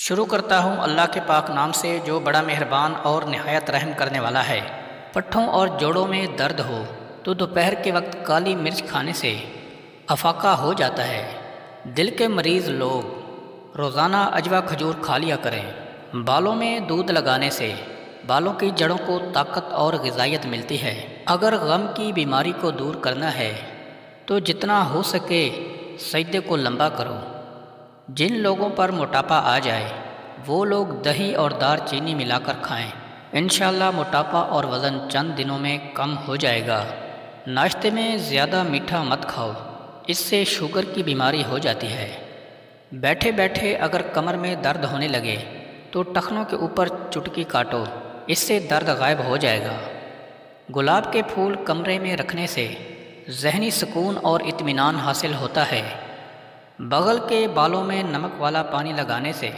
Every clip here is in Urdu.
شروع کرتا ہوں اللہ کے پاک نام سے جو بڑا مہربان اور نہایت رحم کرنے والا ہے۔ پٹھوں اور جوڑوں میں درد ہو تو دوپہر کے وقت کالی مرچ کھانے سے افاقہ ہو جاتا ہے۔ دل کے مریض لوگ روزانہ اجوا کھجور کھا لیا کریں۔ بالوں میں دودھ لگانے سے بالوں کی جڑوں کو طاقت اور غذائیت ملتی ہے۔ اگر غم کی بیماری کو دور کرنا ہے تو جتنا ہو سکے سجدے کو لمبا کرو۔ جن لوگوں پر موٹاپا آ جائے وہ لوگ دہی اور دار چینی ملا کر کھائیں۔ انشاءاللہ موٹاپا اور وزن چند دنوں میں کم ہو جائے گا۔ ناشتے میں زیادہ میٹھا مت کھاؤ، اس سے شوگر کی بیماری ہو جاتی ہے۔ بیٹھے بیٹھے اگر کمر میں درد ہونے لگے تو ٹخنوں کے اوپر چٹکی کاٹو، اس سے درد غائب ہو جائے گا۔ گلاب کے پھول کمرے میں رکھنے سے ذہنی سکون اور اطمینان حاصل ہوتا ہے۔ بغل کے بالوں میں نمک والا پانی لگانے سے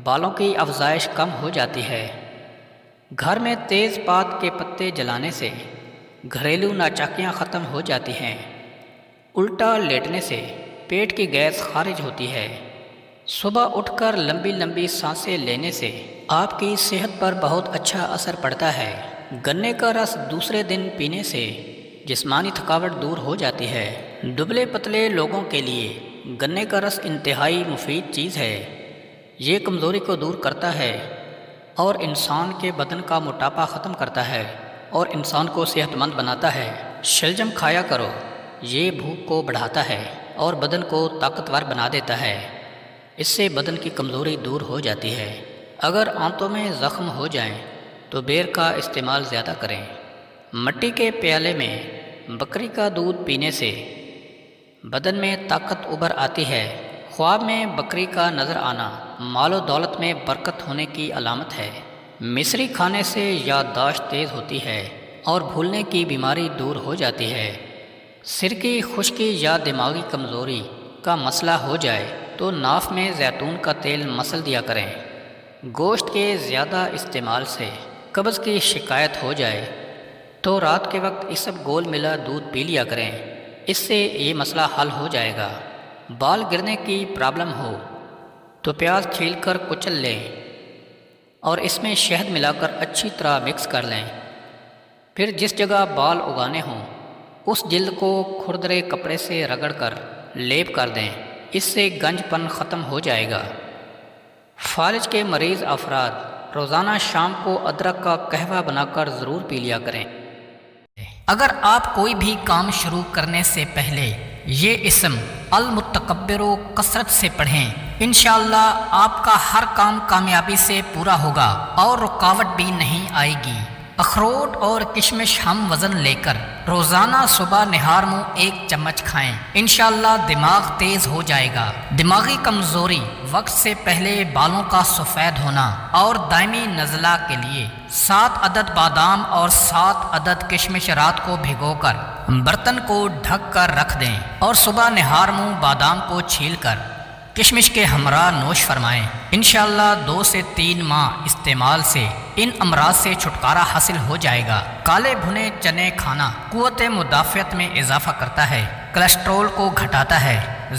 بالوں کی افزائش کم ہو جاتی ہے۔ گھر میں تیز پات کے پتے جلانے سے گھریلو ناچاکیاں ختم ہو جاتی ہیں۔ الٹا لیٹنے سے پیٹ کی گیس خارج ہوتی ہے۔ صبح اٹھ کر لمبی لمبی سانسیں لینے سے آپ کی صحت پر بہت اچھا اثر پڑتا ہے۔ گنے کا رس دوسرے دن پینے سے جسمانی تھکاوٹ دور ہو جاتی ہے۔ دبلے پتلے لوگوں کے لیے گنے کا رس انتہائی مفید چیز ہے۔ یہ کمزوری کو دور کرتا ہے اور انسان کے بدن کا موٹاپا ختم کرتا ہے اور انسان کو صحت مند بناتا ہے۔ شلجم کھایا کرو، یہ بھوک کو بڑھاتا ہے اور بدن کو طاقتور بنا دیتا ہے۔ اس سے بدن کی کمزوری دور ہو جاتی ہے۔ اگر آنتوں میں زخم ہو جائیں تو بیر کا استعمال زیادہ کریں۔ مٹی کے پیالے میں بکری کا دودھ پینے سے بدن میں طاقت ابھر آتی ہے۔ خواب میں بکری کا نظر آنا مال و دولت میں برکت ہونے کی علامت ہے۔ مصری کھانے سے یادداشت تیز ہوتی ہے اور بھولنے کی بیماری دور ہو جاتی ہے۔ سر کی خشکی یا دماغی کمزوری کا مسئلہ ہو جائے تو ناف میں زیتون کا تیل مسل دیا کریں۔ گوشت کے زیادہ استعمال سے قبض کی شکایت ہو جائے تو رات کے وقت اسب گول ملا دودھ پی لیا کریں، اس سے یہ مسئلہ حل ہو جائے گا۔ بال گرنے کی پرابلم ہو تو پیاز چھیل کر کچل لیں اور اس میں شہد ملا کر اچھی طرح مکس کر لیں۔ پھر جس جگہ بال اگانے ہوں اس جلد کو کھردرے کپڑے سے رگڑ کر لیپ کر دیں، اس سے گنج پن ختم ہو جائے گا۔ فالج کے مریض افراد روزانہ شام کو ادرک کا قہوہ بنا کر ضرور پی لیا کریں۔ اگر آپ کوئی بھی کام شروع کرنے سے پہلے یہ اسم المتکبر کثرت سے پڑھیں، انشاءاللہ آپ کا ہر کام کامیابی سے پورا ہوگا اور رکاوٹ بھی نہیں آئے گی۔ اخروٹ اور کشمش ہم وزن لے کر روزانہ صبح نہار منہ 1 چمچ کھائیں، انشاءاللہ دماغ تیز ہو جائے گا۔ دماغی کمزوری، وقت سے پہلے بالوں کا سفید ہونا اور دائمی نزلہ کے لیے 7 عدد بادام اور 7 عدد کشمش رات کو بھگو کر برتن کو ڈھک کر رکھ دیں اور صبح نہار منہ بادام کو چھیل کر کشمش کے ہمراہ نوش فرمائیں۔ انشاءاللہ 2 سے 3 ماہ استعمال سے ان امراض سے چھٹکارا حاصل ہو جائے گا۔ کالے بھنے چنے کھانا قوت مدافعت میں اضافہ کرتا ہے، کولیسٹرول کو گھٹاتا ہے،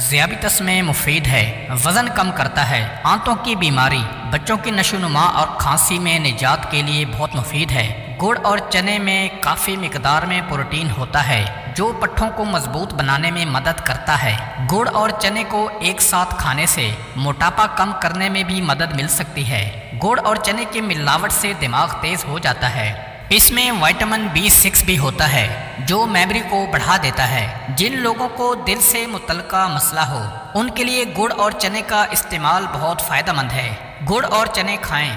ذیابیطس میں مفید ہے، وزن کم کرتا ہے، آنتوں کی بیماری، بچوں کی نشو و نما اور کھانسی میں نجات کے لیے بہت مفید ہے۔ گڑ اور چنے میں کافی مقدار میں پروٹین ہوتا ہے جو پٹھوں کو مضبوط بنانے میں مدد کرتا ہے۔ گڑ اور چنے کو ایک ساتھ کھانے سے موٹاپا کم کرنے میں بھی مدد مل سکتی ہے۔ گڑ اور چنے کی ملاوٹ سے دماغ تیز ہو جاتا ہے۔ اس میں وٹامن B6 بھی ہوتا ہے جو میموری کو بڑھا دیتا ہے۔ جن لوگوں کو دل سے متعلقہ مسئلہ ہو ان کے لیے گڑ اور چنے کا استعمال بہت فائدہ مند ہے۔ گڑ اور چنے کھائیں،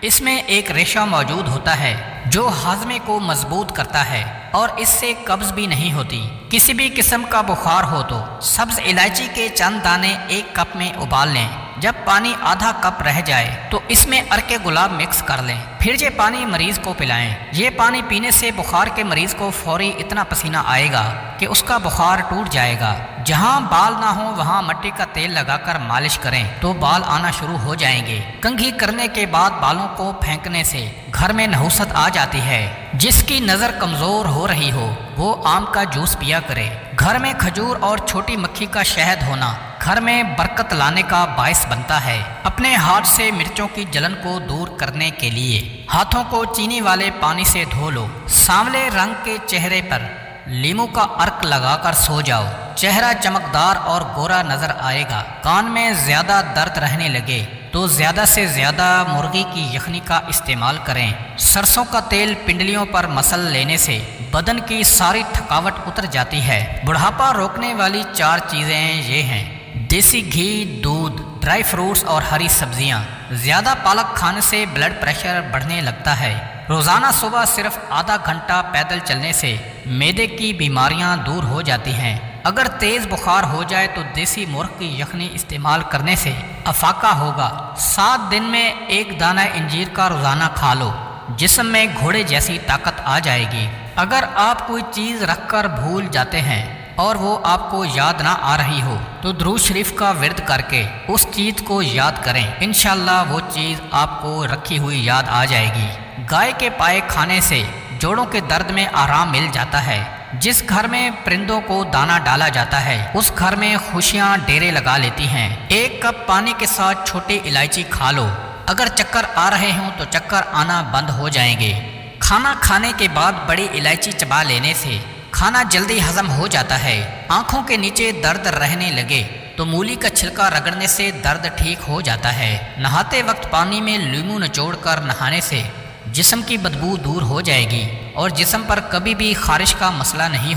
اس میں ایک ریشہ موجود ہوتا ہے جو ہاضمے کو مضبوط کرتا ہے اور اس سے قبض بھی نہیں ہوتی۔ کسی بھی قسم کا بخار ہو تو سبز الائچی کے چند دانے 1 کپ میں ابال لیں۔ جب پانی آدھا کپ رہ جائے تو اس میں عرق گلاب مکس کر لیں، پھر یہ پانی مریض کو پلائیں۔ یہ پانی پینے سے بخار کے مریض کو فوری اتنا پسینہ آئے گا کہ اس کا بخار ٹوٹ جائے گا۔ جہاں بال نہ ہو وہاں مٹی کا تیل لگا کر مالش کریں تو بال آنا شروع ہو جائیں گے۔ کنگھی کرنے کے بعد بالوں کو پھینکنے سے گھر میں نحوست آ جاتی ہے۔ جس کی نظر کمزور ہو رہی ہو وہ آم کا جوس پیا کرے۔ گھر میں کھجور اور چھوٹی مکھی کا شہد ہونا گھر میں برکت لانے کا باعث بنتا ہے۔ اپنے ہاتھ سے مرچوں کی جلن کو دور کرنے کے لیے ہاتھوں کو چینی والے پانی سے دھو لو۔ سانولے رنگ کے چہرے پر لیموں کا عرق لگا کر سو جاؤ، چہرہ چمکدار اور گورا نظر آئے گا۔ کان میں زیادہ درد رہنے لگے تو زیادہ سے زیادہ مرغی کی یخنی کا استعمال کریں۔ سرسوں کا تیل پنڈلیوں پر مسل لینے سے بدن کی ساری تھکاوٹ اتر جاتی ہے۔ بڑھاپا روکنے والی 4 چیزیں یہ ہیں: دیسی گھی، دودھ، ڈرائی فروٹس اور ہری سبزیاں۔ زیادہ پالک کھانے سے بلڈ پریشر بڑھنے لگتا ہے۔ روزانہ صبح صرف آدھا گھنٹہ پیدل چلنے سے معدے کی بیماریاں دور ہو جاتی ہیں۔ اگر تیز بخار ہو جائے تو دیسی مرغ کی یخنی استعمال کرنے سے افاقہ ہوگا۔ 7 دن میں 1 دانہ انجیر کا روزانہ کھا لو، جسم میں گھوڑے جیسی طاقت آ جائے گی۔ اگر آپ کوئی چیز رکھ کر بھول جاتے ہیں اور وہ آپ کو یاد نہ آ رہی ہو تو درود شریف کا ورد کر کے اس چیز کو یاد کریں، انشاءاللہ وہ چیز آپ کو رکھی ہوئی یاد آ جائے گی۔ گائے کے پائے کھانے سے جوڑوں کے درد میں آرام مل جاتا ہے۔ جس گھر میں پرندوں کو دانہ ڈالا جاتا ہے اس گھر میں خوشیاں ڈیرے لگا لیتی ہیں۔ 1 کپ پانی کے ساتھ چھوٹی الائچی کھا لو، اگر چکر آ رہے ہوں تو چکر آنا بند ہو جائیں گے۔ کھانا کھانے کے بعد بڑی الائچی چبا لینے سے کھانا جلدی ہضم ہو جاتا ہے۔ آنکھوں کے نیچے درد رہنے لگے تو مولی کا چھلکا رگڑنے سے درد ٹھیک ہو جاتا ہے۔ نہاتے وقت پانی میں لیموں نچوڑ کر نہانے سے جسم کی بدبو دور ہو جائے گی اور جسم پر کبھی بھی خارش کا مسئلہ نہیں